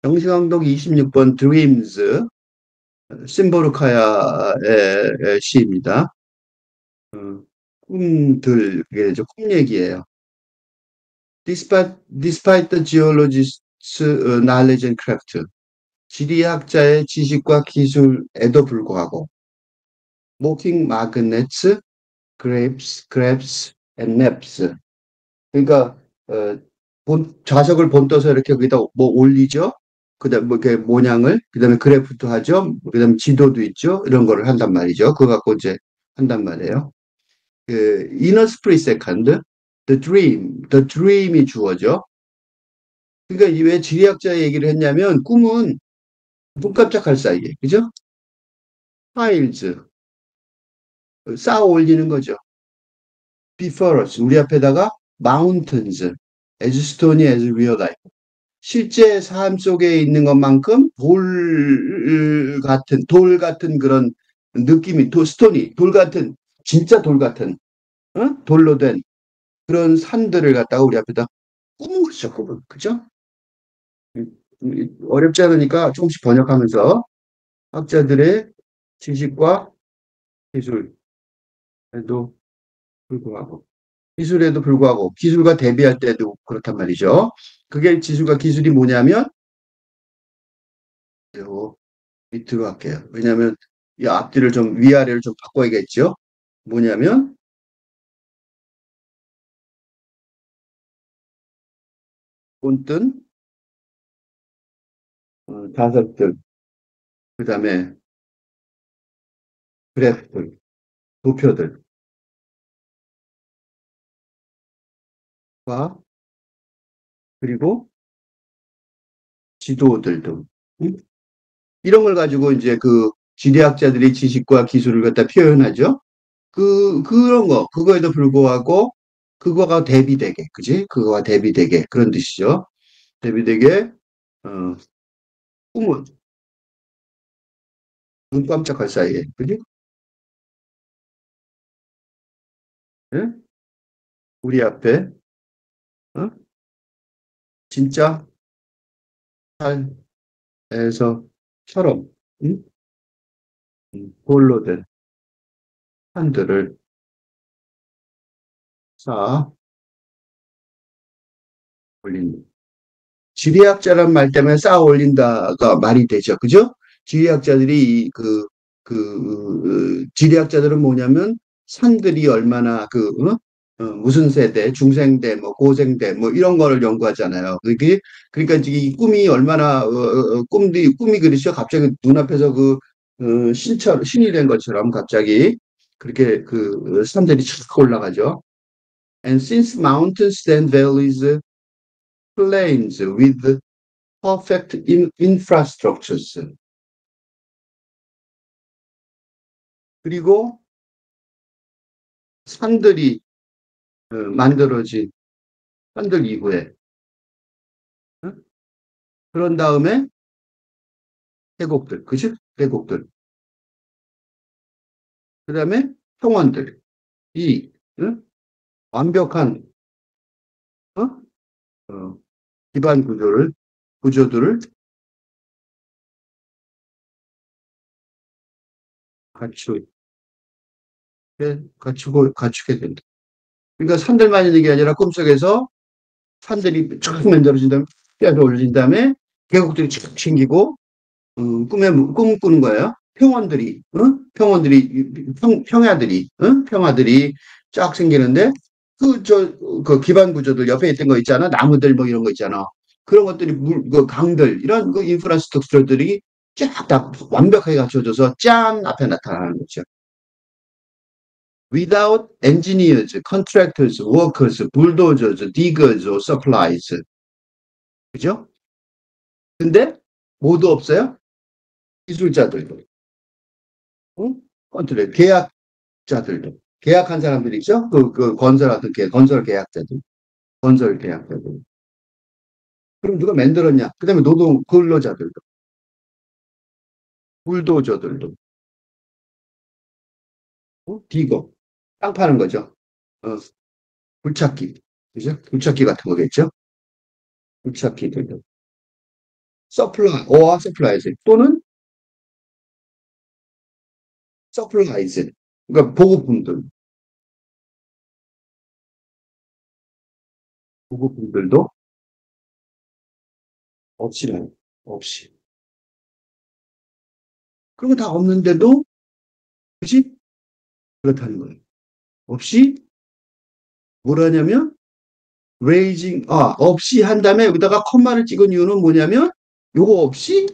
영시강독 26번 Dreams, 심보르카야의 시입니다. 어, 꿈들, 그게 꿈 얘기예요. Despite the geologist's knowledge and craft, 지리학자의 지식과 기술에도 불구하고, mocking magnets, grabs and maps. 그러니까 자석을 본떠서 이렇게 거기다 뭐 올리죠. 그다음 뭐 이렇게 모양을 그다음에 그래프도 하죠. 그다음에 지도도 있죠. 이런 거를 한단 말이죠. 그거 갖고 이제 한단 말이에요. 그 in a split second, the dream이 주어져. 그러니까 왜 지리학자 얘기를 했냐면 꿈은 눈 깜짝할 사이에, 그죠? 파일즈 쌓아 올리는 거죠. Before us 우리 앞에다가 mountains as stony as real life. 실제 삶 속에 있는 것만큼 돌 같은 그런 느낌이, 스토니, 돌 같은, 진짜 돌 같은, 돌로 된 그런 산들을 갖다가 우리 앞에다 꾸는 거죠, 꿈은. 그죠? 어렵지 않으니까 조금씩 번역하면서 학자들의 지식과 기술에도 불구하고, 기술과 대비할 때도 그렇단 말이죠. 그게 지술과 기술이 뭐냐면, 요 밑으로 할게요. 왜냐하면 이 앞뒤를 좀 위아래를 좀 바꿔야겠죠. 뭐냐면 본뜬 자석들, 그다음에 그래프들, 도표들과 그리고 지도들도 이런 걸 가지고 이제 그 지리학자들이 지식과 기술을 갖다 표현하죠. 그런 거 그거에도 불구하고 그거가 대비되게, 그지? 그거가 대비되게 그런 뜻이죠. 대비되게 어, 꿈은 눈 깜짝할 사이에, 그지? 예? 우리 앞에 어? 진짜 삶에서처럼 응? 돌로 된 산들을 쌓아 올린다. 지리학자란 말 때문에 쌓아 올린다가 말이 되죠. 그죠? 지리학자들이 지리학자들은 뭐냐면 산들이 얼마나 무슨 세대, 중생대, 뭐 고생대, 뭐 이런 거를 연구하잖아요. 그러니까 이제 이 꿈이 얼마나 꿈이 그렇죠. 갑자기 눈앞에서 신이 된 것처럼 갑자기 그렇게 산들이 쭉 올라가죠. And since mountains stand valleys, plains with perfect infrastructures. 그리고 산들이 만들어진 산들 이후에 어? 그런 다음에 계곡들, 그죠? 계곡들. 그다음에 평원들이 어? 완벽한 어? 어, 기반 구조들을 갖추, 갖추게 된다. 그러니까 산들만 있는 게 아니라 꿈속에서 산들이 쭉 만들어진 다음에 뼈를 올린 다음에 계곡들이 쭉 생기고 꿈 꾸는 거예요. 평야들이 쫙 생기는데, 그 기반 구조들 옆에 있던 거 있잖아. 나무들 뭐 이런 거 있잖아. 그런 것들이 강들, 이런 인프라스트럭처들이 쫙 다 완벽하게 갖춰져서 짠! 앞에 나타나는 거죠. Without engineers, contractors, workers, bulldozers, diggers, or supplies. 그죠? 근데 모두 없어요? 기술자들도. 응? 컨트랙, 계약자들도. 계약한 사람들이 있죠? 건설 계약자들. 건설 계약자들. 그럼 누가 만들었냐? 그 다음에 근로자들도. 불도저들도. 디거. 땅 파는 거죠. 어, 굴착기. 그죠? 굴착기 같은 거겠죠? 굴착기들도. supply, or supplies 또는 supplies. 그러니까 보급품들도 없이는 없이. 그런 거 다 없는데도 그지? 그렇다는 거예요. 없이 뭐라냐면 raising 없이 한 다음에 여기다가 컴마를 찍은 이유는 뭐냐면 요거 없이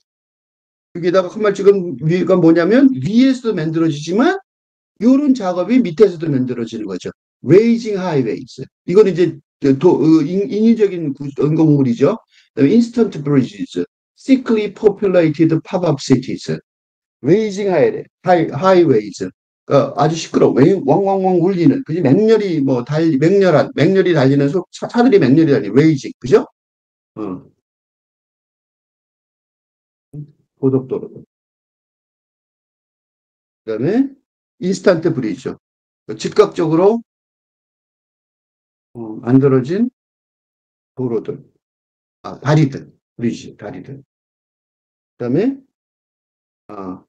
여기다가 컴마를 찍은 이유가 뭐냐면 위에서도 만들어지지만 요런 작업이 밑에서도 만들어지는 거죠. raising highways. 이건 이제 인위적인 인공물이죠. 그다음에 instant bridges, thickly populated pop-up cities, raising highways. 아주 시끄러워. 왕왕왕 울리는, 그지? 맹렬히 맹렬히 달리는 차들이 맹렬히 달리는, 레이징, 그죠? 어, 고속도로. 그 다음에, 인스턴트 브리죠. 즉각적으로, 만들어진 도로들, 다리들, 브리지, 다리들. 그 다음에, 어,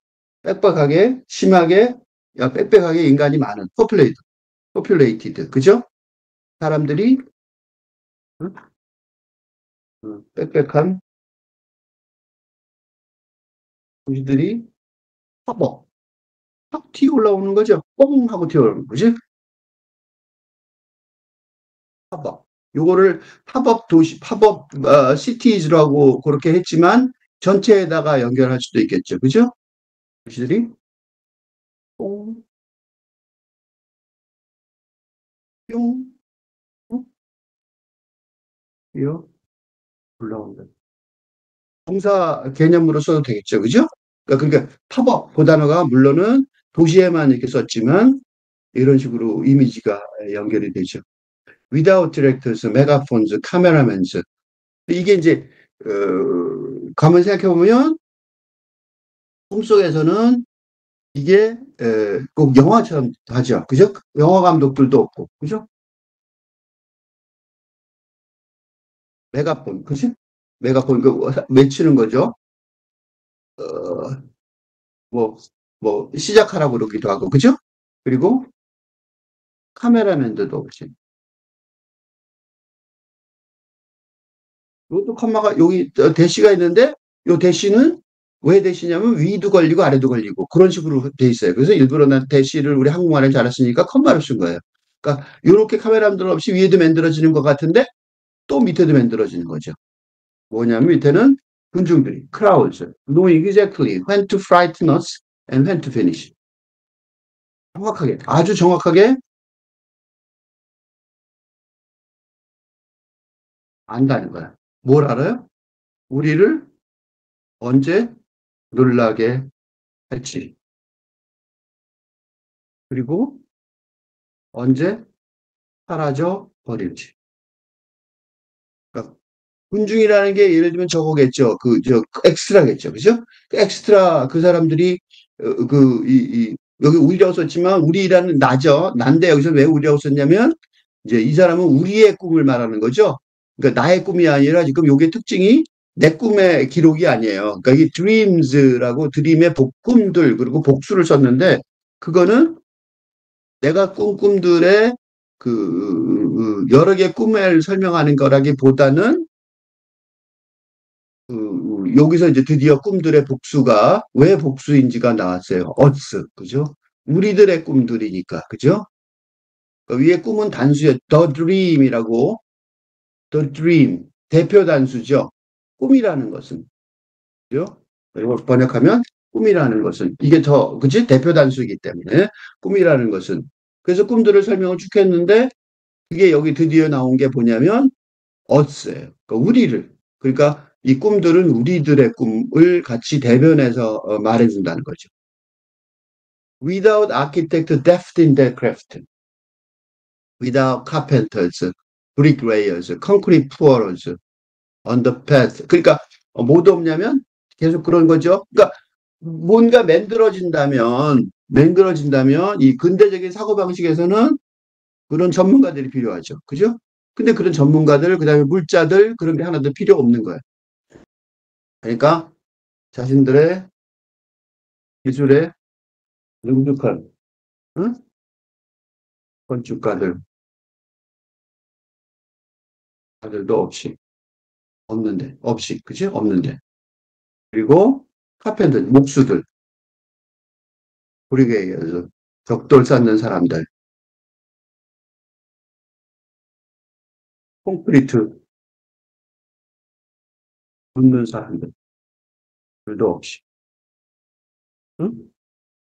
심하게, 빽빽하게 인간이 많은, populated, 그죠? 사람들이, 빽빽한 도시들이 팝업, 팍 튀어 올라오는 거죠. 뻥 하고 튀어 올라오는 거지. 팝업. 요거를 팝업 도시, 팝업 시티즈라고 그렇게 했지만 전체에다가 연결할 수도 있겠죠. 그죠? 도시들이 뽕, 뿅, 뿅, 뛰어 올라온다. 동사 개념으로 써도 되겠죠. 그죠? 그러니까 팝업 그 단어가 물론은 도시에만 이렇게 썼지만 이런 식으로 이미지가 연결이 되죠. Without directors, megaphones, cameramans. 이게 이제 가만 생각해 보면 꿈속에서는 이게 꼭 영화처럼 하죠. 그죠? 영화 감독들도 없고, 그죠? 메가폰, 그죠? 메가폰, 외치는 거죠. 어, 뭐, 시작하라고 그러기도 하고, 그죠? 그리고 카메라맨들도 없지. 이것도 컴마가, 여기 대시가 있는데, 요 대시는 왜 대시냐면 위도 걸리고 아래도 걸리고 그런 식으로 돼 있어요. 그래서 일부러 난 대시를 우리 한국말을 잘했으니까 컴마를 쓴 거예요. 그러니까 이렇게 카메라맨들 없이 위에도 만들어지는 것 같은데 또 밑에도 만들어지는 거죠. 뭐냐면 밑에는 군중들이 crowds knowing exactly when to frighten us and when to finish. 정확하게 아주 정확하게 안다는 거야. 뭘 알아요? 우리를 언제 놀라게 할지 그리고 언제 사라져 버릴지. 그러니까 군중이라는 게 예를 들면 저거겠죠. 엑스트라겠죠. 그죠? 그 엑스트라 그 사람들이 여기 우리라고 썼지만 우리라는 나죠. 난데 여기서 왜 우리라고 썼냐면 이제 이 사람은 우리의 꿈을 말하는 거죠. 그러니까 나의 꿈이 아니라 지금 요게 특징이 내 꿈의 기록이 아니에요. 그러니까 이 dreams라고 드림의 꿈들 그리고 복수를 썼는데 그거는 내가 꿈들의 여러 개 꿈을 설명하는 거라기보다는 여기서 이제 드디어 꿈들의 복수가 왜 복수인지가 나왔어요. 어스, 그죠? 우리들의 꿈들이니까, 그죠? 그 위에 꿈은 단수예요. The Dream이라고, The Dream 대표 단수죠. 꿈이라는 것은, 그죠? 이걸 번역하면 꿈이라는 것은 이게 더, 그지? 대표 단수이기 때문에 꿈이라는 것은 그래서 꿈들을 설명을 쭉 했는데 그게 여기 드디어 나온 게 뭐냐면 어스예요. 그러니까 우리를. 그러니까 이 꿈들은 우리들의 꿈을 같이 대변해서 말해준다는 거죠. Without architect deft in their craft, without carpenters, bricklayers, concrete pourers, on the path. 그러니까 뭐도 없냐면 계속 그런 거죠. 그러니까 뭔가 만들어진다면 이 근대적인 사고방식에서는 그런 전문가들이 필요하죠. 그죠? 근데 그런 전문가들, 그다음에 물자들 그런 게 하나도 필요 없는 거예요. 그러니까 자신들의 기술에 능숙한 응? 건축가들, 아들도 없이, 없는데, 없이, 그치? 없는데. 그리고 카펜터, 목수들, 우리에게서 벽돌 쌓는 사람들, 콘크리트 붓는 사람들도 없이. 응?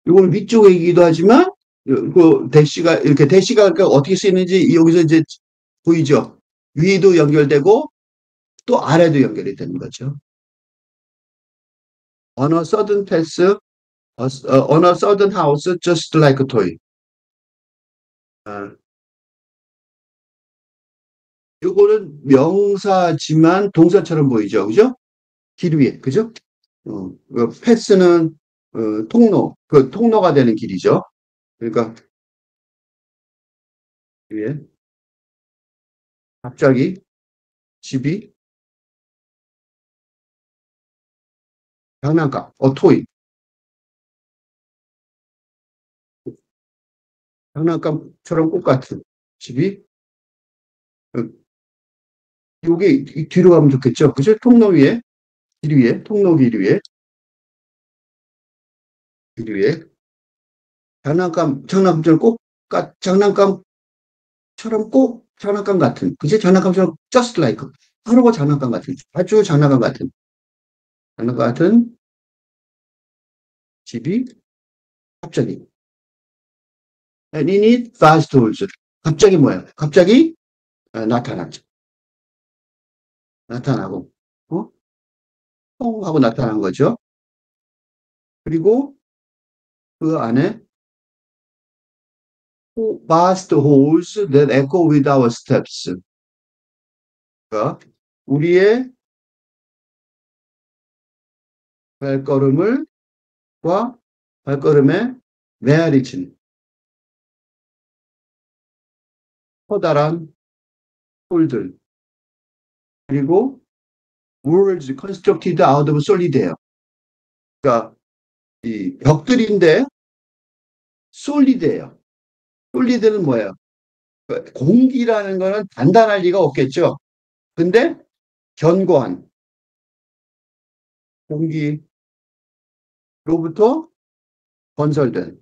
이건 위쪽 얘기기도 하지만, 그 대시가, 이렇게 대시가 그러니까 어떻게 쓰이는지 여기서 이제 보이죠? 위도 연결되고 또 아래도 연결이 되는 거죠. On a sudden pass, on a sudden house, just like a toy. 아, 요거는 명사지만 동사처럼 보이죠. 그죠? 길 위에, 그죠? 패스는 통로, 그 통로가 되는 길이죠. 그러니까 위에 갑자기 집이 장난감, 토이, 장난감처럼 똑같은 집이 어, 요게 뒤로 가면 좋겠죠. 그죠? 통로 위에, 길 위에, 통로 길 위에 장난감처럼 장난감처럼 꼭 장난감 같은, 그치? 장난감처럼 just like, 하루가 장난감 같은, 아주 장난감 같은 집이 갑자기, and in it fast tools. 갑자기 뭐야? 갑자기 나타났죠. 나타나고, 어? 뽕 하고 나타난 거죠. 그리고 그 안에 vast halls that echo with our steps. 그러니까 우리의 발걸음을 과 발걸음에 메아리친 커다란 홀들 그리고 walls constructed out of solid예요. 그러니까 이 벽들인데 솔리드예요. 솔리드는 뭐예요? 공기라는 거는 단단할 리가 없겠죠. 근데 견고한 공기로부터 건설된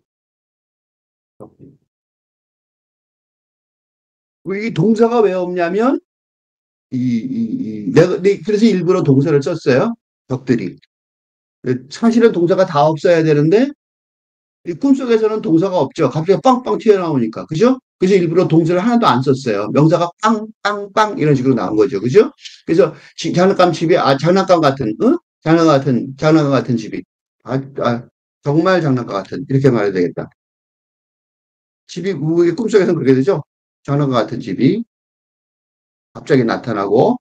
이 동사가 왜 없냐면 그래서 일부러 동사를 썼어요. 벽들이. 사실은 동사가 다 없어야 되는데 이 꿈속에서는 동사가 없죠. 갑자기 빵빵 튀어나오니까. 그죠? 그래서 일부러 동사를 하나도 안 썼어요. 명사가 빵, 빵, 빵 이런 식으로 나온 거죠. 그죠? 그래서 장난감 집이, 장난감 같은, 응? 장난감 같은 집이. 아, 아, 정말 장난감 같은. 이렇게 말해야 되겠다. 집이, 우리 꿈속에서는 그렇게 되죠? 장난감 같은 집이 갑자기 나타나고,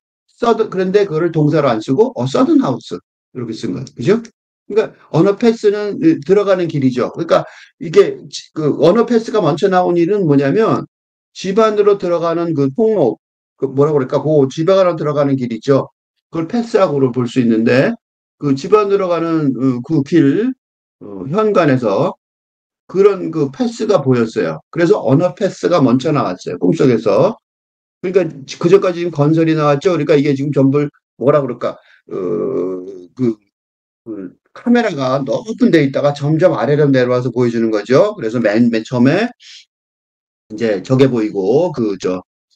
그런데 그거를 동사로 안 쓰고, 서든 하우스. 이렇게 쓴 거예요. 그죠? 그러니까 언어 패스는 들어가는 길이죠. 그러니까 이게 그 언어 패스가 먼저 나온 일은 뭐냐면 집 안으로 들어가는 그 통로, 그 뭐라 그럴까? 그 집 안으로 들어가는 길이죠. 그걸 패스라고 볼 수 있는데 그 집 안으로 가는 그 길, 현관에서 그런 그 패스가 보였어요. 그래서 언어 패스가 먼저 나왔어요. 꿈속에서. 그러니까 그전까지 지금 건설이 나왔죠. 그러니까 이게 지금 전부 뭐라 그럴까? 그 카메라가 높은 데 있다가 점점 아래로 내려와서 보여주는 거죠. 그래서 맨 처음에 이제 저게 보이고,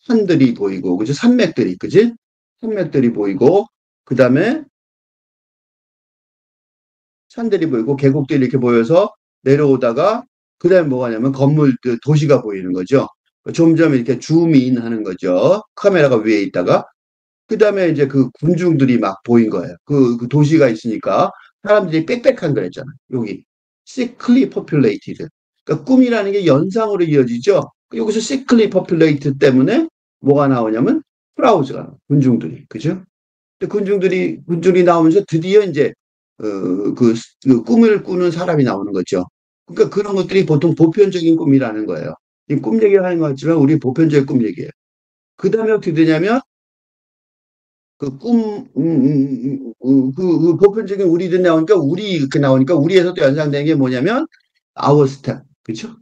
산들이 보이고, 그죠? 산맥들이, 그지? 산맥들이 보이고, 그 다음에 산들이 보이고, 계곡들이 이렇게 보여서 내려오다가, 그 다음에 뭐가 냐면 도시가 보이는 거죠. 점점 이렇게 줌인 하는 거죠. 카메라가 위에 있다가. 그 다음에 이제 그 군중들이 막 보인 거예요. 그 도시가 있으니까 사람들이 빽빽한 거랬잖아. 여기 sickly populated. 그러니까 꿈이라는 게 연상으로 이어지죠. 여기서 sickly populated 때문에 뭐가 나오냐면 크라우즈가 나와. 군중들이 그죠? 근데 군중들이 나오면서 드디어 이제 그 꿈을 꾸는 사람이 나오는 거죠. 그러니까 그런 것들이 보통 보편적인 꿈이라는 거예요. 이 꿈 얘기를 하는 것 같지만 우리 보편적인 꿈 얘기예요. 그 다음에 어떻게 되냐면 그 꿈, 그 보편적인 우리들 나오니까 우리 이렇게 나오니까 우리에서도 연상되는 게 뭐냐면 our step, 그렇죠?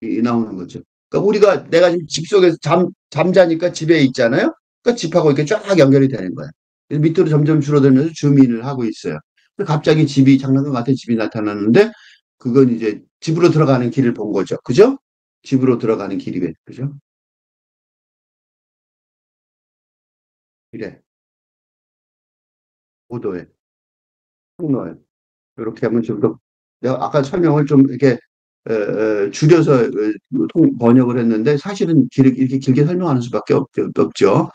이 나오는 거죠. 그러니까 우리가 내가 지금 집 속에서 잠자니까 집에 있잖아요. 그러니까 집하고 이렇게 쫙 연결이 되는 거야. 그래서 밑으로 점점 줄어들면서 주민을 하고 있어요. 갑자기 집이 장난감 같은 집이 나타났는데 그건 이제 집으로 들어가는 길을 본 거죠. 그죠? 집으로 들어가는 길이래. 그죠? 이래. 오도에, 통로에. 이렇게 하면 좀 더, 내가 아까 설명을 좀 이렇게 줄여서 번역을 했는데 사실은 이렇게 길게 설명하는 수밖에 없죠.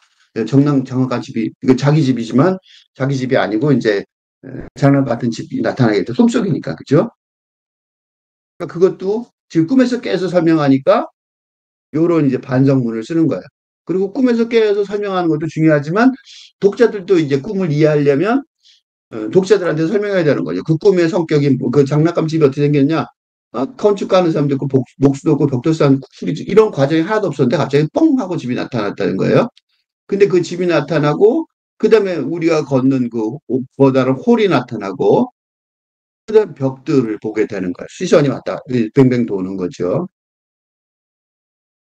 정확한 집이, 이거 자기 집이지만 자기 집이 아니고 이제 장난 같은 집이 나타나겠죠. 꿈속이니까, 그죠? 그러니까 그것도 지금 꿈에서 깨서 설명하니까 요런 이제 반성문을 쓰는 거예요. 그리고 꿈에서 깨서 설명하는 것도 중요하지만 독자들도 이제 꿈을 이해하려면 독자들한테 설명해야 되는 거죠. 그 꿈의 성격이 그 장난감 집이 어떻게 생겼냐? 건축 가는 사람도 있고 목수도 없고 벽도 쌓는 수리도 이런 과정이 하나도 없었는데 갑자기 뻥 하고 집이 나타났다는 거예요. 근데 그 집이 나타나고 그다음에 우리가 걷는 그 보다는 홀이 나타나고 그다음 벽들을 보게 되는 거예요. 시선이 왔다 뱅뱅 도는 거죠.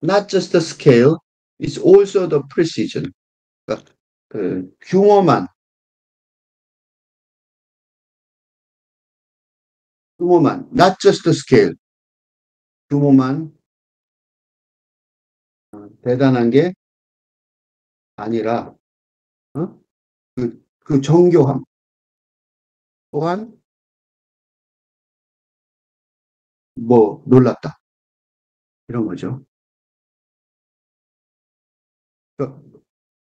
Not just the scale, it's also the precision. 그러니까 그 규모만, not just the scale, 규모만 대단한 게 아니라 어? 그 정교함 또한 뭐 놀랍다 이런 거죠. 그러니까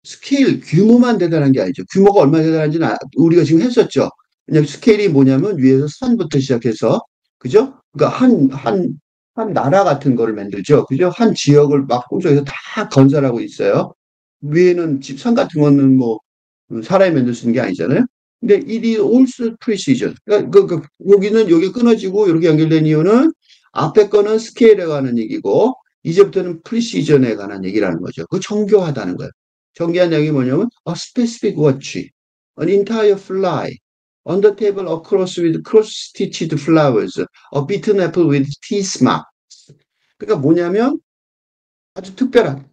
스케일 규모만 대단한 게 아니죠. 규모가 얼마나 대단한지는 우리가 지금 했었죠. 그냥 스케일이 뭐냐면 위에서 산부터 시작해서 그죠? 그러니까 한 나라 같은 거를 만들죠. 그죠? 한 지역을 막 꿈속에서 다 건설하고 있어요. 위에는 집산 같은 거는 뭐 사람이 만들 수 있는 게 아니잖아요. 근데 it is also precision. 그러니까 여기는 여기 끊어지고 이렇게 연결된 이유는 앞에 거는 스케일에 관한 얘기고 이제부터는 precision에 관한 얘기라는 거죠. 그 정교하다는 거예요. 정교한 내용이 뭐냐면 a specific watch, an entire fly, on the table across with cross-stitched flowers, a beaten apple with teeth marks. 그러니까 뭐냐면 아주 특별한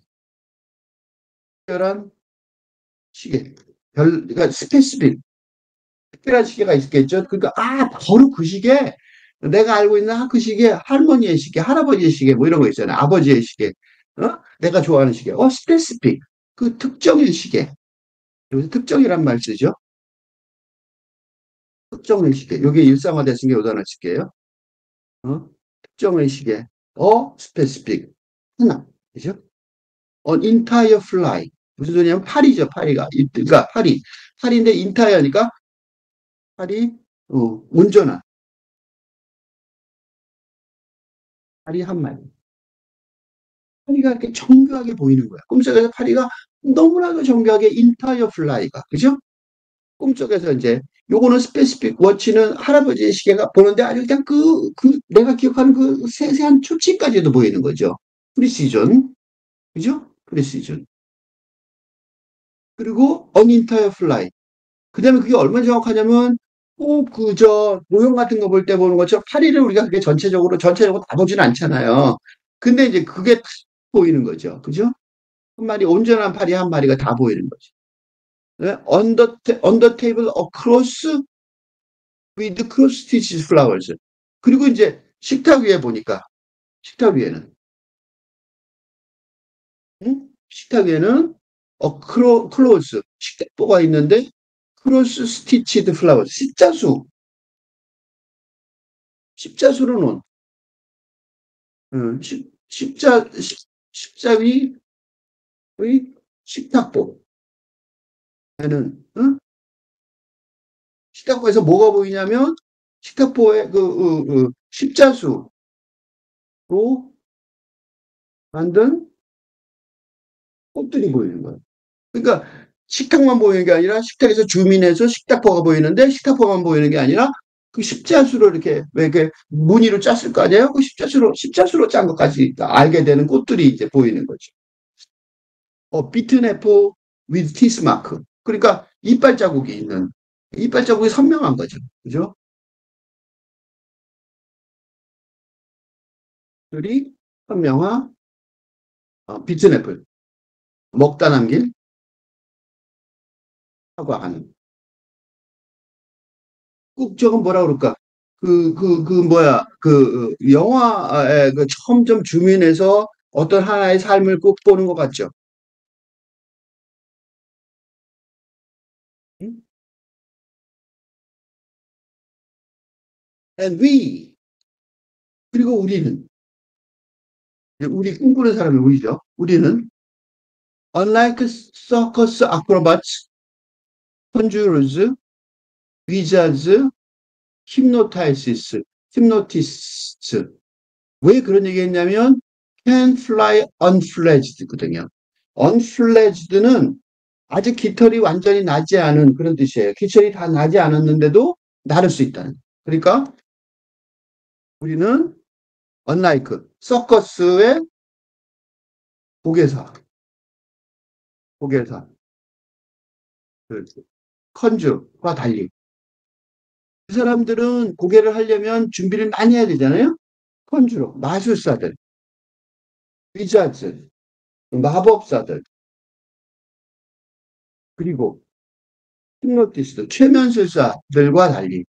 시계. 그러니까 스페시픽, 특별한 시계가 있겠죠. 그러니까, 바로 그 시계, 내가 알고 있는 그 시계, 할머니의 시계, 할아버지의 시계, 뭐 이런 거 있잖아요. 아버지의 시계, 내가 좋아하는 시계. 스페시픽. 그 특정일 시계. 여기서 특정이란 말 쓰죠. 특정일 시계. 요게 일상화된 게 요단어 시계예요. 특정의 시계. 스페시픽. 하나. 그죠? entire fly. 무슨 소리냐면 파리죠, 파리가. 그러니까 파리인데 인타이어니까 파리, 온전한 파리 한 마리. 파리가 이렇게 정교하게 보이는 거야. 꿈속에서 파리가 너무나도 정교하게 인타이어 플라이가, 그죠? 꿈속에서 이제 요거는 스페시픽 워치는 할아버지의 시계가 보는데 아주 그냥 내가 기억하는 그 세세한 초치까지도 보이는 거죠. 프리시전, 그죠? 프리시전. 그리고 언인타이어 플라이. 그다음에 그게 얼마나 정확하냐면 꼭 모형 같은 거 볼 때 보는 것처럼 파리를 우리가 그게 전체적으로 다 보진 않잖아요. 근데 이제 그게 딱 보이는 거죠. 그죠? 한 마리, 온전한 파리 한 마리가 다 보이는 거죠. 네? On the table across with cross stitches flowers. 그리고 이제 식탁 위에 보니까, 식탁 위에는, 응? 식탁 위에는 close, 식탁보가 있는데, cross stitched flowers, 십자수로 놓은, 십자위, 의 식탁보에는, 응? 식탁보에서 뭐가 보이냐면, 식탁보에 십자수로 만든 꽃들이 보이는 거예요. 그러니까 식탁만 보이는 게 아니라 식탁에서 주민해서 식탁보가 보이는데 식탁보만 보이는 게 아니라 그 십자수로 이렇게 왜 이렇게 무늬로 짰을 거 아니에요? 그 십자수로 짠 것까지 알게 되는 꽃들이 이제 보이는 거죠. 비트네프 with teeth mark. 그러니까 이빨 자국이 있는, 이빨 자국이 선명한 거죠. 그죠? 둘이 선명한 비트네플. 먹다 남길 사과하는. 꼭 저건 뭐라 그럴까? 뭐야, 영화의 그 점점 주민에서 어떤 하나의 삶을 꼭 보는 것 같죠? 응? And we, 그리고 우리는, 우리 꿈꾸는 사람이 우리죠. 우리는, unlike circus acrobats, conjurers, wizards, hypnotists, hypnotists. 왜 그런 얘기 했냐면, can fly unfledged거든요. unfledged는 아직 깃털이 완전히 나지 않은 그런 뜻이에요. 깃털이 다 나지 않았는데도 나를 수 있다는. 그러니까 우리는 unlike 서커스의 고개사, 고개사, 그 컨주와 달리 그 사람들은 고개를 하려면 준비를 많이 해야 되잖아요. 컨주로 마술사들, 위자즈, 마법사들 그리고 히프노티스트, 최면술사들과 달리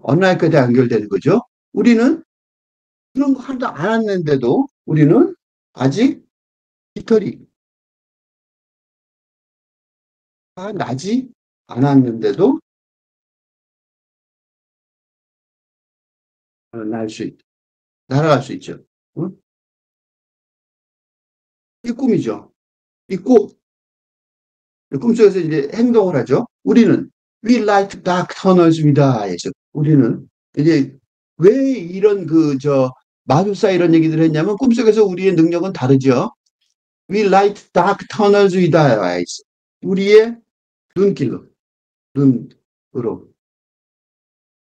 unlike에 연결되는 거죠. 우리는 그런 거 하나도 안 했는데도 우리는 아직 깃털이 나지 않았는데도 날 수 있다. 날아갈 수 있죠. 응? 이 꿈이죠. 이 꿈, 이 꿈속에서 이제 행동을 하죠. 우리는 We light dark tunnels with eyes. 우리는 이제 왜 이런 마술사 이런 얘기들을 했냐면 꿈속에서 우리의 능력은 다르죠. We light dark tunnels with eyes. 우리의 눈길로, 눈으로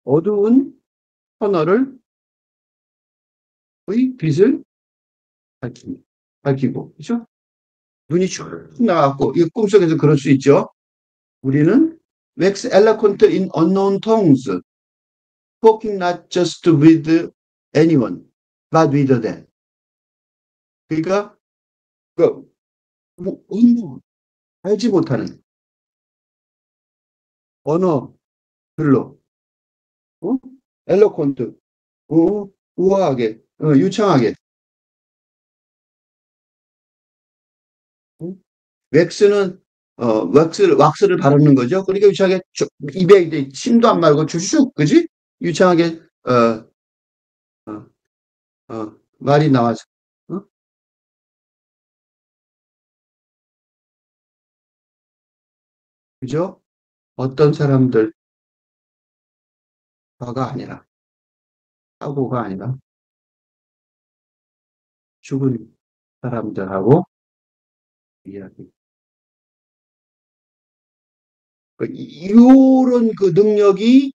어두운 터널을 의 빛을 밝히고, 그렇죠? 눈이 쭉 나왔고, 이 꿈속에서 그럴 수 있죠. 우리는 wax eloquent in unknown tongues, talking not just with anyone, but with them. 그러니까 그 언어, 알지 못하는 언어들로, 어? eloquent, 우아하게, 유창하게. 어? 왁스는 왁스를 바르는 거죠. 그러니까 유창하게 입에 이제 침도 안 말고 주슉, 그지? 유창하게 어, 말이 나와서, 어? 그죠? 어떤 사람들과가 아니라, 하고가 아니라, 죽은 사람들하고 이야기. 이런 그 능력이,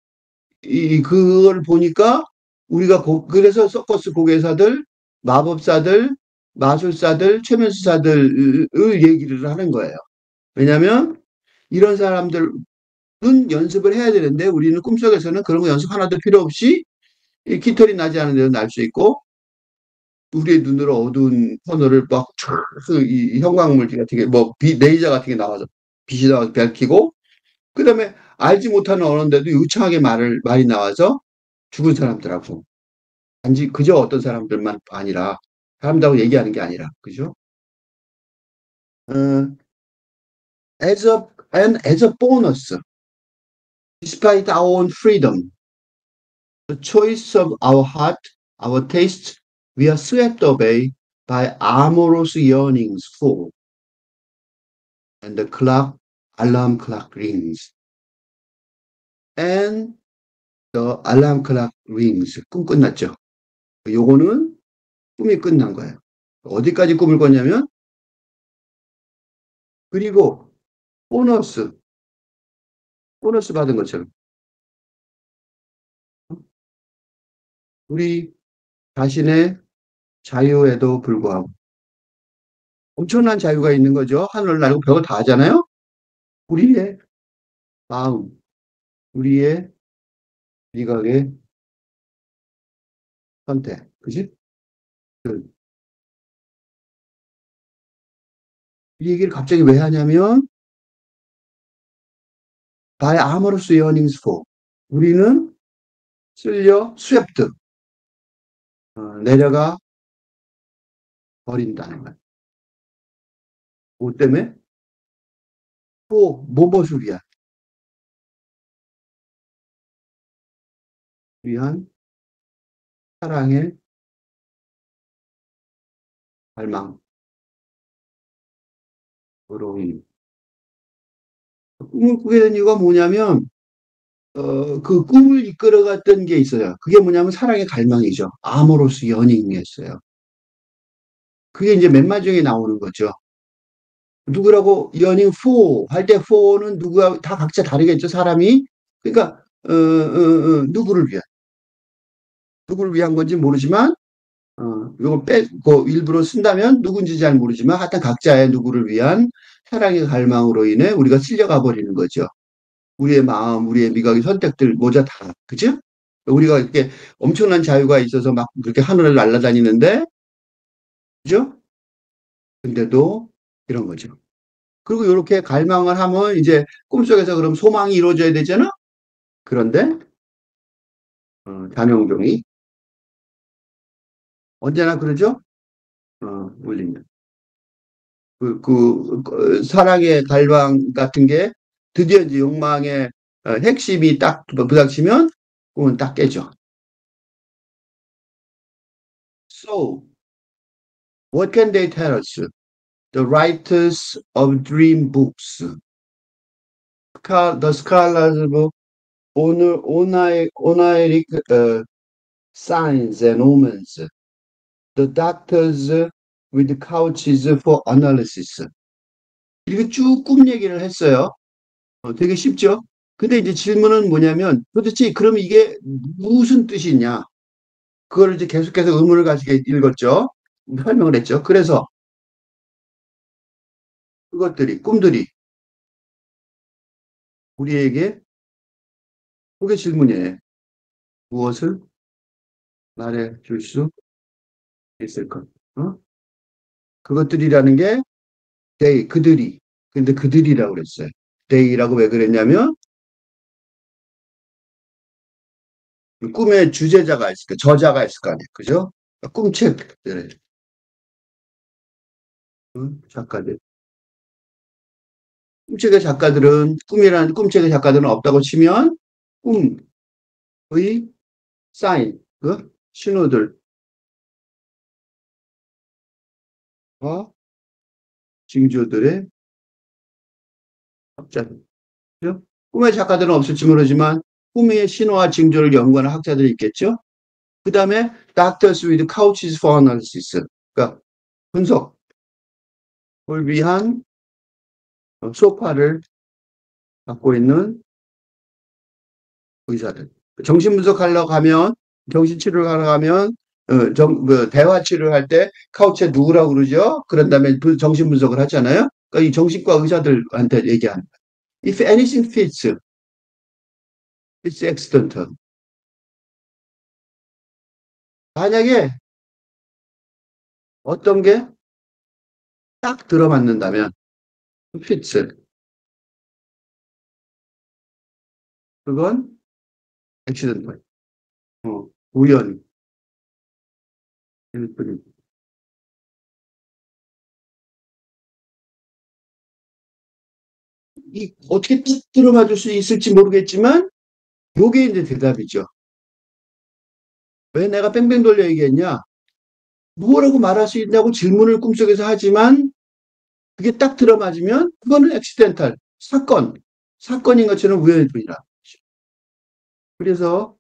그걸 보니까 우리가 그래서 서커스 고개사들, 마법사들, 마술사들, 최면수사들을 얘기를 하는 거예요. 왜냐하면 이런 사람들은 연습을 해야 되는데 우리는 꿈속에서는 그런 거 연습 하나도 필요 없이 이 깃털이 나지 않은 데도 날 수 있고 우리의 눈으로 어두운 터널을 막 이 형광물 같은 게 레이저 같은 게 나와서 빛이 나와서 밝히고 그다음에 알지 못하는 언어인데도 유창하게 말이 나와서 죽은 사람들하고 단지 그저 어떤 사람들만 아니라 사람들하고 얘기하는 게 아니라 그죠? 어, as a bonus, despite our own freedom, the choice of our heart, our taste, we are swept away by amorous yearnings for, and the alarm clock rings. And the alarm clock rings. 꿈 끝났죠. 요거는 꿈이 끝난 거예요. 어디까지 꿈을 꿨냐면, 그리고 보너스, 보너스 받은 것처럼, 우리 자신의 자유에도 불구하고, 엄청난 자유가 있는 거죠. 하늘 날고 별거 다 하잖아요. 우리의 마음, 우리의 미각의 선택. 그지? 그, 이 얘기를 갑자기 왜 하냐면, by amorous yearnings for. 우리는 쓸려 스웨프트, 내려가 버린다는 거예요. 뭐 때문에? 또, 무엇을 위한 사랑의 갈망으로 인해. 꿈을 꾸게 된 이유가 뭐냐면, 그 꿈을 이끌어갔던 게 있어요. 그게 뭐냐면 사랑의 갈망이죠. 암으로서 연인이었어요. 그게 이제 맨 마지막에 나오는 거죠. 누구라고 연인 4 할 때 4는 누구야 다 각자 다르겠죠, 사람이. 그러니까 누구를 위한 건지 모르지만 이걸 빼고 일부러 쓴다면 누군지 잘 모르지만 하여튼 각자의 누구를 위한 사랑의 갈망으로 인해 우리가 쓸려가 버리는 거죠. 우리의 마음, 우리의 미각의 선택들 모자 다, 그죠? 우리가 이렇게 엄청난 자유가 있어서 막 그렇게 하늘을 날아다니는데, 그죠? 근데도 이런 거죠. 그리고 이렇게 갈망을 하면 이제 꿈속에서 그럼 소망이 이루어져야 되잖아? 그런데, 장영종이 언제나 그러죠? 울리면. 사랑의 갈망 같은 게 드디어 이제 욕망의 핵심이 딱 부닥치면 꿈은 딱 깨죠. So, what can they tell us? The writers of dream books, the scholars of oniric signs and omens, the doctors with couches for analysis. 이렇게 쭉 꿈 얘기를 했어요. 되게 쉽죠? 근데 이제 질문은 뭐냐면 도대체 그럼 이게 무슨 뜻이냐? 그걸 이제 계속해서 의문을 가지게 읽었죠. 설명을 했죠. 그래서 그것들이, 꿈들이 우리에게 그게 질문이에요. 무엇을 말해 줄 수 있을까? 어? 그것들이라는 게 they, 그들이. 근데 그들이라고 그랬어요. they라고 왜 그랬냐면 꿈의 주제자가 있을 거, 저자가 있을 거 아니에요. 그죠? 꿈책 작가들. 꿈책의 작가들은 꿈이라는 꿈책의 작가들은 없다고 치면 꿈의 사인, 그 신호들과 징조들의 학자들. 그죠? 꿈의 작가들은 없을지 모르지만 꿈의 신호와 징조를 연구하는 학자들이 있겠죠. 그 다음에 Doctors with Couches for Analysis. 그러니까 분석을 위한 소파를 갖고 있는 의사들. 정신분석하러 가면, 정신치료를 하러 가면, 대화 치료를 할 때 카우치에 누구라고 그러죠? 그런 다음에 정신분석을 하잖아요. 그러니까 이 정신과 의사들한테 얘기하는 거예요. If anything fits, it's accidental. 만약에 어떤 게 딱 들어맞는다면, fits. 그건 accidental. 우연. 이 어떻게 딱 들어맞을 수 있을지 모르겠지만 요게 이제 대답이죠. 왜 내가 뺑뺑 돌려 얘기했냐? 뭐라고 말할 수 있냐고 질문을 꿈속에서 하지만 그게 딱 들어맞으면 그거는 액시덴탈 사건인 것처럼 우연일 뿐이라. 그래서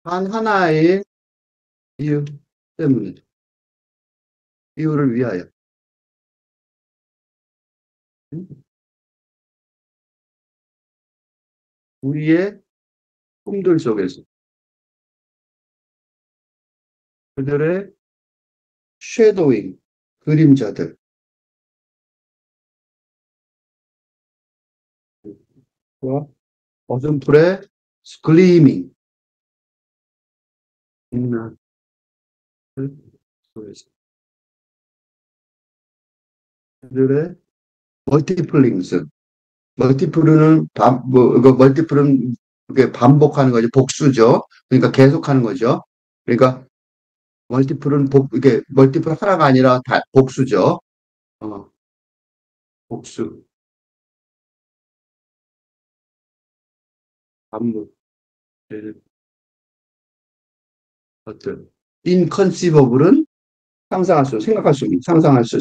단 하나의 이유 때문에 이유를 위하여 우리의 꿈들 속에서 그들의 쉐도잉, 그림자들. 와, 어둠풀의 글리밍, 빛나는 속에서. 그들의 멀티플링스. 멀티플은 이거 멀티플은 이게 반복하는 거죠. 복수죠. 그러니까 계속하는 거죠. 그러니까 멀티플은 이게 멀티플 하나가 아니라 복수죠. 어, 복수, 반복, 예, 어떤 inconceivable은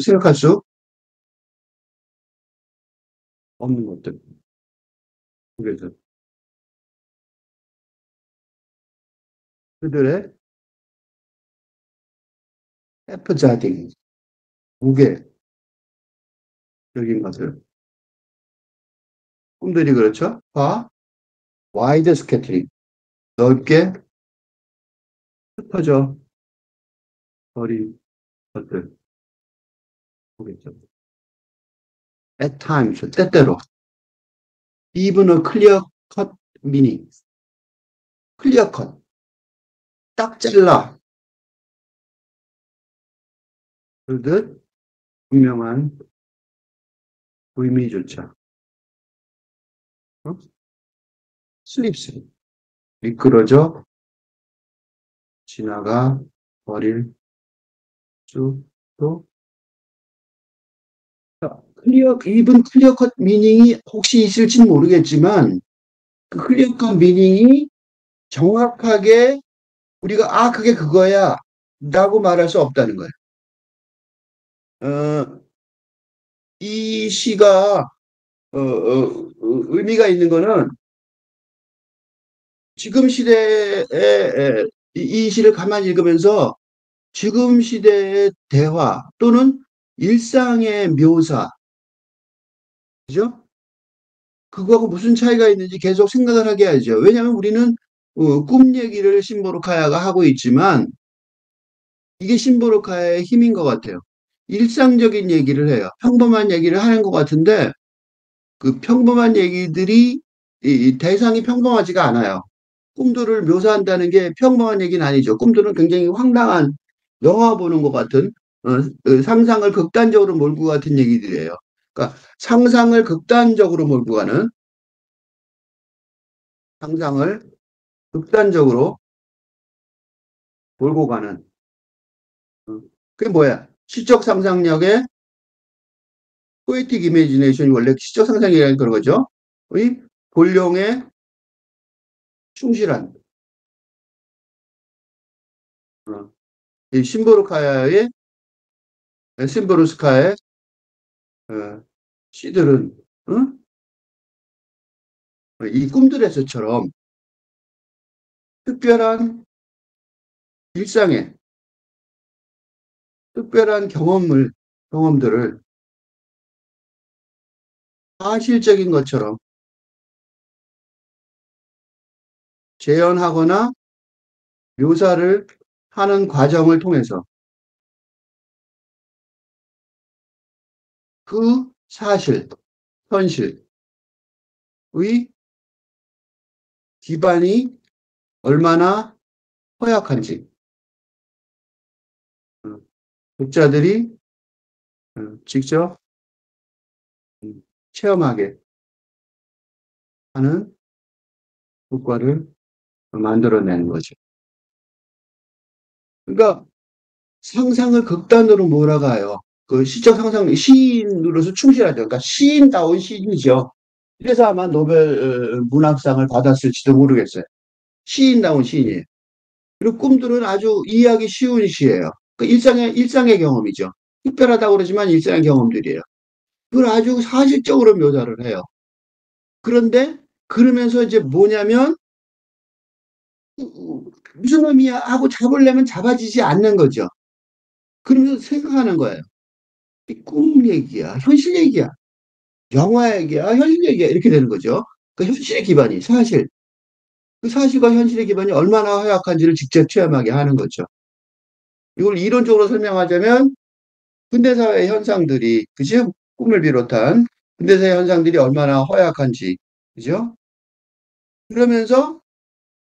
생각할 수 없는 것들. 그래서 그들의 해프자딩, 무게적인 것을, 꿈들이 그렇죠. 와이드 스캐터링, 넓게 흩어져 버린 것들. 보겠죠. At times, 때때로. Even a clear cut meaning. clear cut, 딱 잘라. 그듯 분명한 의미조차. 어? 슬립스, 미끄러져 지나가 버릴 수도. 이분 클리어 컷 미닝이 혹시 있을지는 모르겠지만 그 클리어 컷 미닝이 정확하게 우리가 그게 그거야 라고 말할 수 없다는 거예요. 어, 이 시가 의미가 있는 거는 지금 시대에 이 시를 가만히 읽으면서 지금 시대의 대화 또는 일상의 묘사, 그죠? 그거하고 무슨 차이가 있는지 계속 생각을 하게 하죠. 왜냐하면 우리는 꿈 얘기를 신보르카야가 하고 있지만 이게 신보르카야의 힘인 것 같아요. 일상적인 얘기를 해요. 평범한 얘기를 하는 것 같은데 그 평범한 얘기들이 이 대상이 평범하지가 않아요. 꿈들을 묘사한다는 게 평범한 얘기는 아니죠. 꿈들은 굉장히 황당한 영화 보는 것 같은 상상을 극단적으로 몰고 같은 얘기들이에요. 그러니까 상상을 극단적으로 몰고 가는 상상을 극단적으로 몰고 가는 그게 뭐야? 시적 상상력의 포에틱 이미지네이션이 원래 시적 상상이라는 그런 거죠. 의 본령에 충실한 어, 이 심보르스카의 어, 시들은 응? 이 꿈들에서처럼 특별한 일상의 특별한 경험들을 사실적인 것처럼 재현하거나 묘사를 하는 과정을 통해서 그 사실, 현실의 기반이 얼마나 허약한지 어, 독자들이 직접 체험하게 하는 효과를 만들어내는 거죠. 그러니까 상상을 극단으로 몰아가요. 그 시적 상상, 시인으로서 충실하죠. 그러니까 시인다운 시인이죠. 그래서 아마 노벨 문학상을 받았을지도 모르겠어요. 시인다운 시인이에요. 그리고 꿈들은 아주 이해하기 쉬운 시예요. 그 일상의 경험이죠. 특별하다고 그러지만 일상의 경험들이에요. 그걸 아주 사실적으로 묘사를 해요. 그런데 그러면서 이제 뭐냐면 무슨 의미야 하고 잡으려면 잡아지지 않는 거죠. 그러면서 생각하는 거예요. 이 꿈 얘기야, 현실 얘기야, 영화 얘기야, 현실 얘기야 이렇게 되는 거죠. 그 현실의 기반이 사실, 그 사실과 현실의 기반이 얼마나 허약한지를 직접 체험하게 하는 거죠. 이걸 이론적으로 설명하자면 근대사회 현상들이, 그죠? 꿈을 비롯한 근대사회 현상들이 얼마나 허약한지, 그죠? 그러면서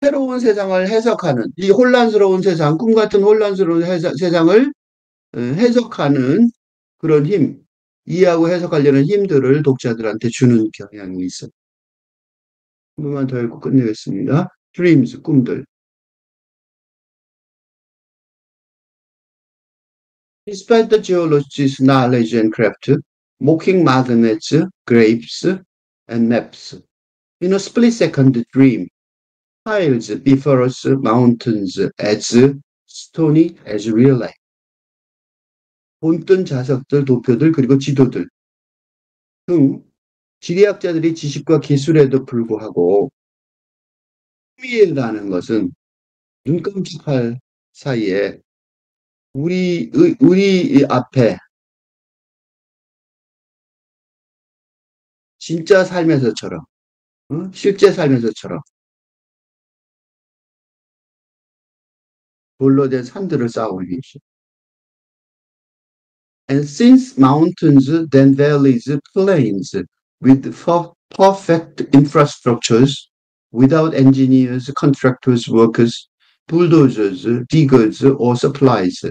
새로운 세상을 해석하는, 이 혼란스러운 세상, 꿈 같은 혼란스러운 세상을 해석하는 그런 힘, 이해하고 해석하려는 힘들을 독자들한테 주는 경향이 있어요. 한 번만 더 읽고 끝내겠습니다. Dreams, 꿈들. Despite the geologist's knowledge and craft, mocking magnets, grapes, and maps, in a split second dream, piles before us mountains as stony as real life. 본뜬 자석들, 도표들, 그리고 지도들 등 지리학자들이 지식과 기술에도 불구하고 꿈이라는 것은 눈 깜짝할 사이에 우리 앞에 진짜 삶에서처럼, 실제 삶에서처럼 돌로 된 산들을 쌓아 올리죠. And since mountains, then valleys, plains, with perfect infrastructures, without engineers, contractors, workers, bulldozers, diggers, or supplies,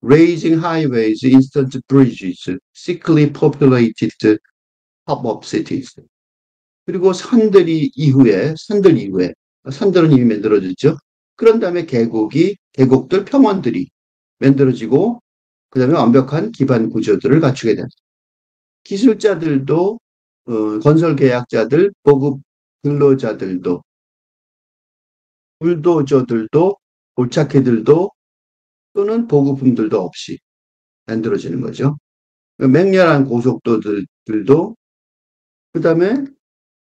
raising highways, instant bridges, thickly populated pop-up cities. 그리고 산들 이후에, 산들은 이미 만들어졌죠. 그런 다음에 계곡들, 평원들이 만들어지고, 그 다음에 완벽한 기반 구조들을 갖추게 됩니다. 기술자들도, 건설 계약자들, 보급 근로자들도, 불도저들도, 골짜기들도, 또는 보급품들도 없이 만들어지는 거죠. 맹렬한 고속도들도, 그 다음에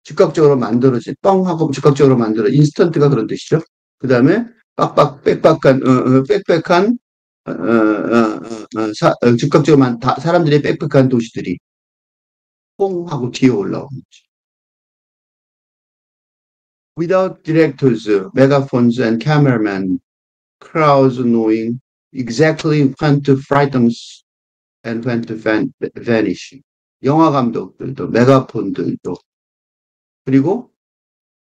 즉각적으로 만들어진, 뻥 하고 즉각적으로 만들어, 인스턴트가 그런 뜻이죠. 그 다음에 빽빽한, 즉각적으로 사람들이 빽빽한 도시들이 뽕 하고 튀어 올라오는 거죠. Without directors, megaphones and cameramen, crowds knowing exactly when to frighten and when to vanish. 영화 감독들도, 메가폰들도, 그리고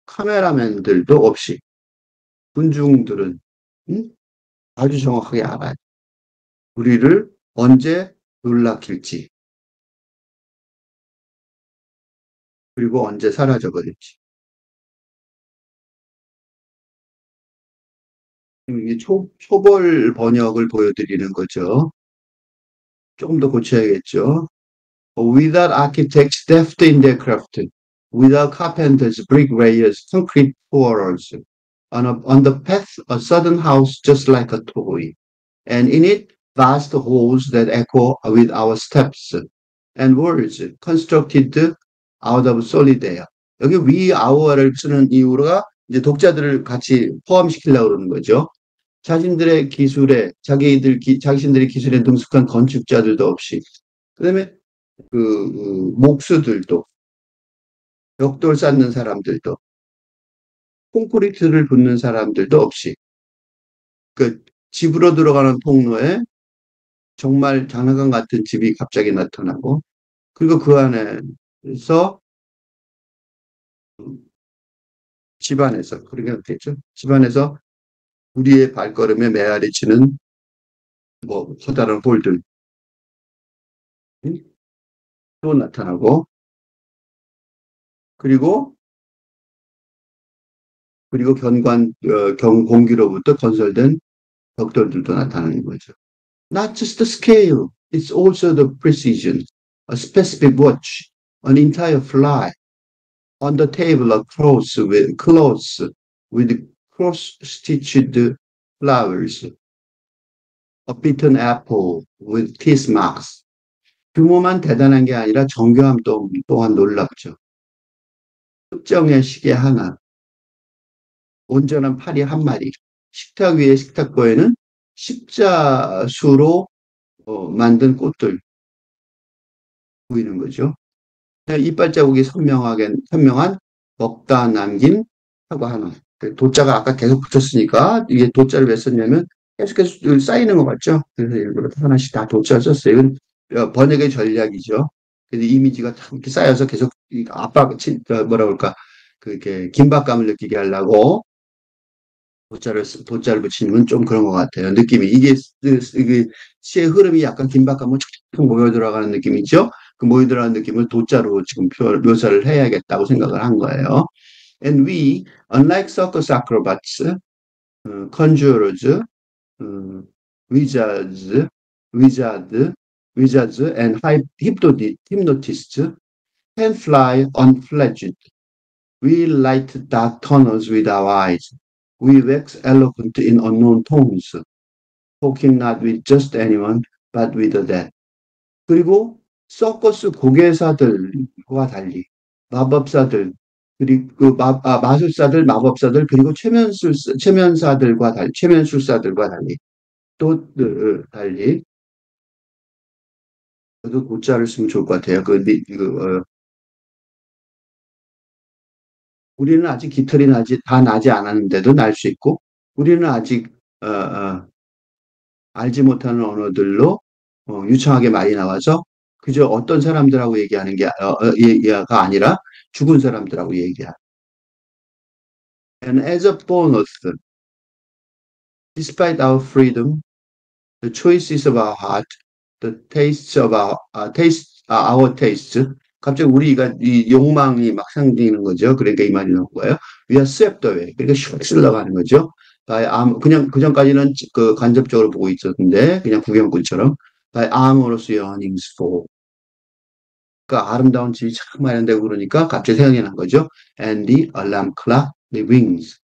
카메라맨들도 없이 군중들은 아주 정확하게 알아요. 우리를 언제 놀라킬지, 그리고 언제 사라져버릴지. 이게 초벌 번역을 보여드리는 거죠. 조금 더 고쳐야겠죠. Without architects deft in their craft, without carpenters, bricklayers, concrete pourers, on the path a sudden house just like a toy, and in it vast halls that echo with our steps, and words constructed out of solid air. 여기 we, our를 쓰는 이유가 이제 독자들을 같이 포함시키려고 그러는 거죠. 자신들의 자신들의 기술에 능숙한 건축자들도 없이, 그 다음에 목수들도, 벽돌 쌓는 사람들도, 콘크리트를 붓는 사람들도 없이, 집으로 들어가는 통로에 정말 장난감 같은 집이 갑자기 나타나고, 그리고 그 안에서 집안에서, 그러게 되겠죠. 집안에서 우리의 발걸음에 메아리치는 커다란 홀들 또 나타나고, 그리고 공기로부터 건설된 벽돌들도 나타나는 거죠. Not just the scale, it's also the precision. A specific watch, an entire fly, on the table a clothes with cross-stitched flowers, a bitten apple with teeth marks. 규모만 대단한 게 아니라 정교함 또한 놀랍죠. 특정의 시계 하나, 온전한 파리 한 마리, 식탁 위에 식탁보에는 십자수로 만든 꽃들 보이는 거죠. 이빨 자국이 선명한 먹다 남긴 사과 하나. 도자가 아까 계속 붙였으니까 이게 도자를 왜 썼냐면 계속해서 쌓이는 것 같죠? 그래서 일부러 하나씩 다 도치를 썼어요. 이건 번역의 전략이죠. 근데 이미지가 탁 이렇게 쌓여서 계속 뭐라 그럴까, 그게 긴박감을 느끼게 하려고 도자를 붙이는 건 좀 그런 것 같아요. 느낌이. 이게 시의 흐름이 약간 긴박감을 촉촉 모여 들어가는 느낌이죠? 그 모여 들어가는 느낌을 도자로 지금 묘사를 해야겠다고 생각을 한 거예요. And we, unlike circus acrobats, conjurers, 어, wizards, wizard, wizards and hypnotists can fly unfledged. We light dark tunnels with our eyes. We wax eloquent in unknown tones, talking not with just anyone, but with the dead. 그리고 서커스 고개사들과 달리 마법사들, 그리고 마술사들, 마법사들, 그리고 최면술사들과 달리 또 달리 그 고자를 쓰면 좋을 것 같아요. 우리는 아직 깃털이 다 나지 않았는데도 날 수 있고, 우리는 아직 알지 못하는 언어들로 유창하게 말이 나와서 그저 어떤 사람들하고 얘기하는 얘기가 아니라 죽은 사람들하고 얘기하는. And as a bonus, despite our freedom, the choices of our heart, the tastes of our tastes. 갑자기 우리가 이 욕망이 막 생기는 거죠. 그러니까 이 말이 나온 거예요. We are swept away. 그러니까 슉 쓸러가는 거죠. 그냥 그전까지는 그 간접적으로 보고 있었는데 그냥 구경꾼처럼 by amorous yearnings for. 그러니까 아름다운 집이 참 마련되고 그러니까 갑자기 생각이 난 거죠. And the alarm clock, the wings.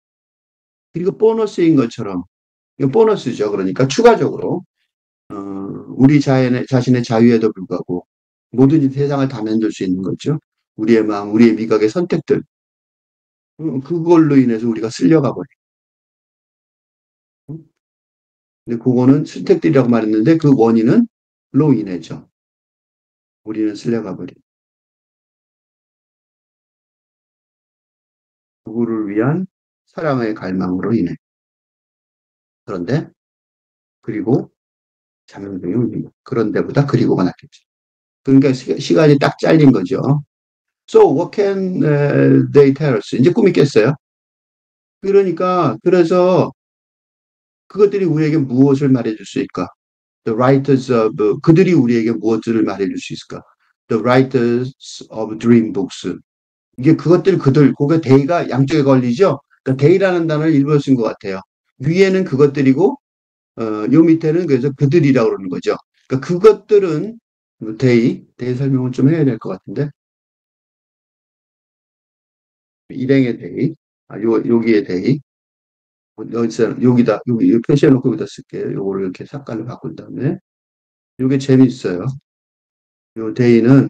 그리고 보너스인 것처럼 이거 보너스죠. 그러니까 추가적으로 어, 우리 자신의 자유에도 불구하고 모든 세상을 다 만들 수 있는 거죠. 우리의 마음, 우리의 미각의 선택들. 그걸로 인해서 우리가 쓸려가 버려요. 근데 그거는 선택들이라고 말했는데 그 원인은 로 인해죠. 우리는 쓸려가 버려. 누구를 위한 사랑의 갈망으로 인해. 그런데 그리고 자명종이 울린다. 그런데보다 그리고가 낫겠죠. 그러니까 시간이 딱 잘린 거죠. So what can they tell us? 이제 꿈이 깼어요. 그래서 그것들이 우리에게 무엇을 말해줄 수 있을까? The writers of 그들이 우리에게 무엇을 말해줄 수 있을까? The writers of dream books. 이게 그게 they가 양쪽에 걸리죠. 그러니까 they라는 단어를 일부러 쓴 것 같아요. 위에는 그것들이고 요 밑에는 그래서 그들이라고 그러는 거죠. 그러니까 그것들은 they 설명을 좀 해야 될 것 같은데 일행의 they, 여기에 they. 여기 표시해놓고 여기다 쓸게요. 요거를 이렇게 색깔을 바꾼 다음에. 요게 재밌어요. 요 데이는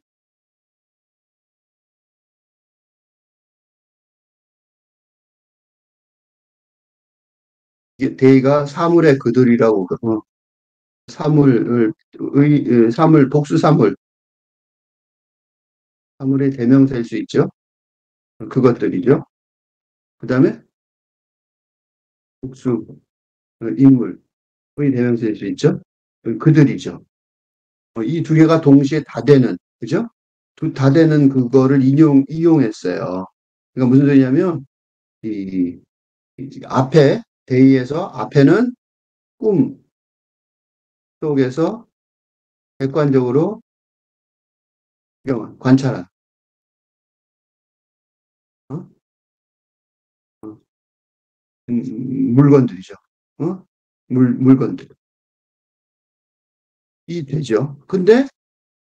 이게 데이가 사물의 그들이라고 사물 복수 사물의 대명사일 수 있죠. 그것들이죠. 그다음에 복수 인물의 대명사일 수 있죠. 그들이죠. 이 두 개가 동시에 다 되는 그죠? 다 되는 그거를 이용했어요. 그러니까 무슨 소리냐면 이, 앞에 데이에서 앞에는 꿈 속에서 객관적으로 관찰한 어? 어, 물건들이죠. 어? 물건들이 되죠. 근데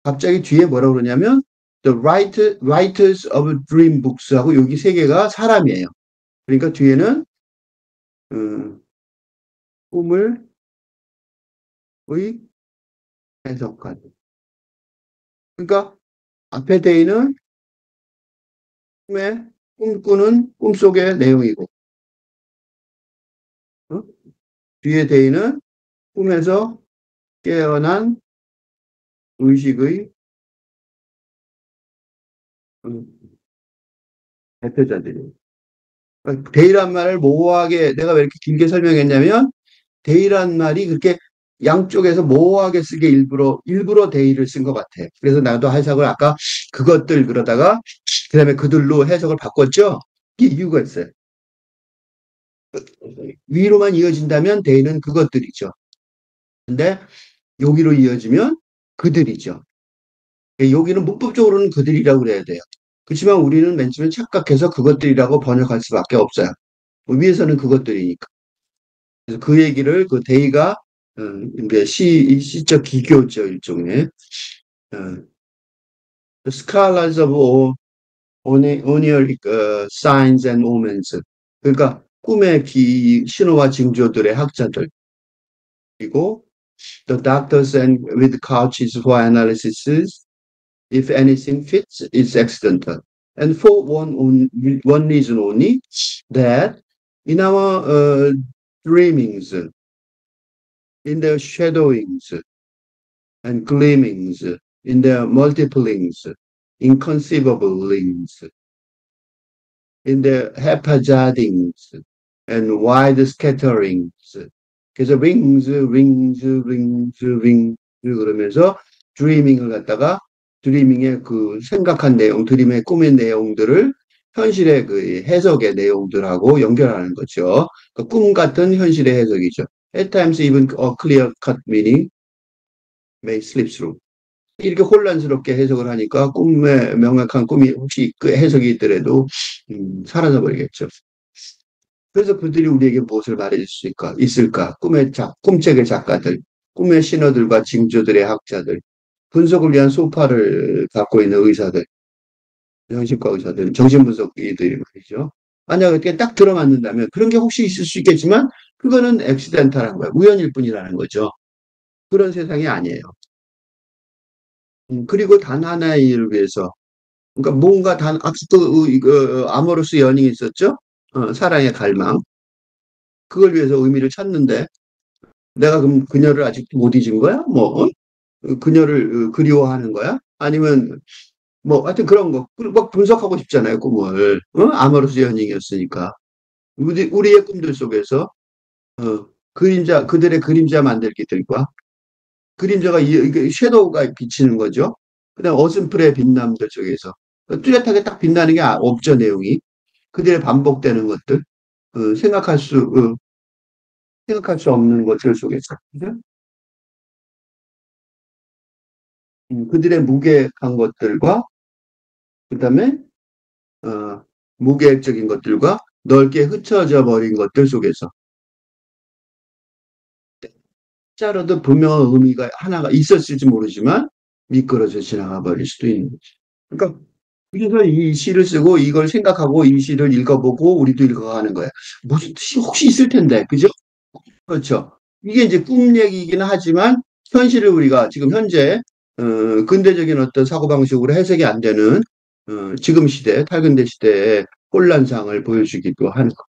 갑자기 뒤에 뭐라고 그러냐면 writers of dream books 하고 여기 세 개가 사람이에요. 그러니까 뒤에는 음, 꿈을 의 해석한. 그러니까 앞에 데이는 꿈꾸는 꿈속의 내용이고 어? 뒤에 데이는 꿈에서 깨어난 의식의 음, 대표자들이에요. 그러니까 데이란 말을 모호하게 내가 왜 이렇게 길게 설명했냐면 데이란 말이 그렇게 양쪽에서 모호하게 쓰게 일부러 데이를 쓴 것 같아. 그래서 나도 해석을 아까 그것들 그러다가 그다음에 그들로 해석을 바꿨죠. 이게 이유가 있어요. 위로만 이어진다면 데이는 그것들이죠. 근데 여기로 이어지면 그들이죠. 여기는 문법적으로는 그들이라고 그래야 돼요. 그렇지만 우리는 맨 처음에 착각해서 그것들이라고 번역할 수밖에 없어요. 위에서는 그것들이니까. 그래서 그 얘기를 그 데이가 이제 시적 기교죠, 일종의. 어, The Scholars of Oneiric Signs and Omens. 그러니까 꿈의 신호와 징조들의 학자들. 그리고 The Doctors and with Couches for Analysis. If anything fits, it's accidental. And for one reason only, that in our dreamings, in their shadowings and gleamings, in their multiplings, inconceivable links, in their haphazardings and wide scatterings. 그래서 wings 그러면서 dreaming을 갖다가 드리밍의 그 생각한 내용, 드림의 꿈의 내용들을 현실의 그 해석의 내용들하고 연결하는 거죠. 그러니까 꿈 같은 현실의 해석이죠. At times even a clear-cut meaning may slip through. 이렇게 혼란스럽게 해석을 하니까 꿈의 명확한 꿈이 혹시 그 해석이 있더라도 사라져 버리겠죠. 그래서 그들이 우리에게 무엇을 말해줄 수 있을까? 꿈책의 작가들, 꿈의 신호들과 징조들의 학자들, 분석을 위한 소파를 갖고 있는 의사들, 정신과 의사들, 정신분석이들이 말이죠. 만약 그렇게 딱 들어맞는다면 그런 게 혹시 있을 수 있겠지만 그거는 액시덴탈한 거야. 우연일 뿐이라는 거죠. 그런 세상이 아니에요. 그리고 단 하나의 일을 위해서 그러니까 뭔가 이거 아모르스 연인이 있었죠. 사랑의 갈망. 그걸 위해서 의미를 찾는데 내가 그럼 그녀를 아직도 못 잊은 거야? 뭐 그녀를 그리워하는 거야? 아니면 뭐 하여튼 그런 거 막 분석하고 싶잖아요. 꿈을 아모르스 연인이었으니까 우리의 꿈들 속에서 그들의 그림자 만들기들과 그림자가 이게 섀도우가 비치는 거죠. 그다음 어슴풀의 빛남들 쪽에서 뚜렷하게 딱 빛나는 게 없죠. 내용이 그들의 반복되는 것들 어, 생각할 수 어, 생각할 수 없는 것들 속에서 그죠? 그들의 무계획한 것들과 그다음에 어, 무계획적인 것들과 넓게 흩어져 버린 것들 속에서 짜로도 분명한 의미가 하나가 있었을지 모르지만 미끄러져 지나가 버릴 수도 있는 거죠. 그러니까 그래서 이 시를 쓰고 이걸 생각하고 이 시를 읽어보고 우리도 읽어가는 거야. 무슨 뜻이 혹시 있을 텐데, 그죠? 그렇죠. 이게 이제 꿈 얘기이긴 하지만 현실을 우리가 지금 현재 근대적인 어떤 사고방식으로 해석이 안 되는 지금 시대, 탈근대 시대의 혼란상을 보여주기도 하는 거.